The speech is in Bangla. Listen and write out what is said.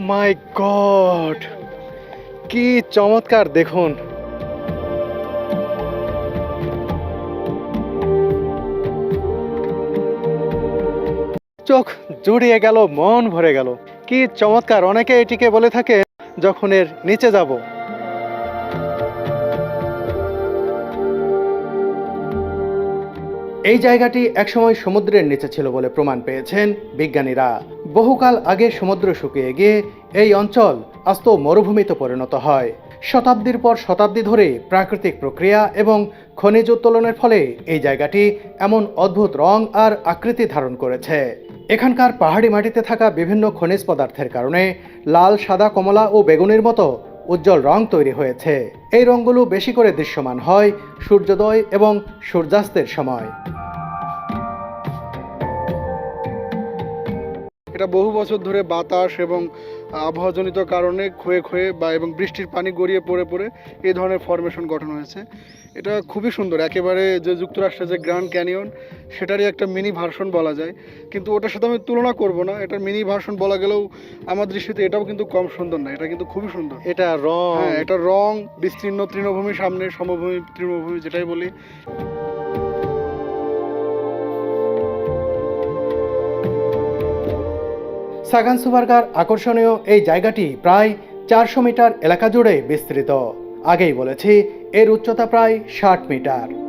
মাই গড, কি চমৎকার দেখুন। চোখ জুড়িয়ে গেল, মন ভরে গেল। কি চমৎকার। অনেকে এটিকে বলে থাকে যখন এর নিচে যাব। এই জায়গাটি একসময় সমুদ্রের নিচে ছিল বলে প্রমাণ পেয়েছেন বিজ্ঞানীরা। বহুকাল আগে সমুদ্র শুকিয়ে গিয়ে এই অঞ্চল আস্ত মরুভূমিতে পরিণত হয়। শতাব্দীর পর শতাব্দী ধরে প্রাকৃতিক প্রক্রিয়া এবং খনিজ উত্তোলনের ফলে এই জায়গাটি এমন অদ্ভুত রং আর আকৃতি ধারণ করেছে। এখানকার পাহাড়ি মাটিতে থাকা বিভিন্ন খনিজ পদার্থের কারণে লাল, সাদা, কমলা ও বেগুনির মতো উজ্জ্বল রং তৈরি হয়েছে। এই রঙগুলো বেশি করে দৃশ্যমান হয় সূর্যোদয় এবং সূর্যাস্তের সময়। এটা বহু বছর ধরে বাতাস এবং আবহাওয়াজনিত কারণে ক্ষয়ে ক্ষয়ে এবং বৃষ্টির পানি গড়িয়ে পড়ে পড়ে এই ধরনের ফরমেশন গঠন হয়েছে। এটা খুবই সুন্দর। একেবারে যে যুক্তরাষ্ট্রের যে গ্র্যান্ড ক্যানিয়ন, সেটারই একটা মিনি ভার্সন বলা যায়। কিন্তু ওটার সাথে আমি তুলনা করব না, এটার মিনি ভার্সন বলা গেলেও আমার দৃষ্টিতে এটাও কিন্তু কম সুন্দর না। এটা কিন্তু খুবই সুন্দর। এটা রং, হ্যাঁ, এটা রং, বিস্তীর্ণ তৃণভূমি, সামনে সমভূমি, তৃণভূমি যেটাই বলি। সাগানসুবার্গার আকর্ষণীয় এই জায়গাটি প্রায় 400 মিটার এলাকা জুড়ে বিস্তৃত। আগেই বলেছি, এর উচ্চতা প্রায় 60 মিটার।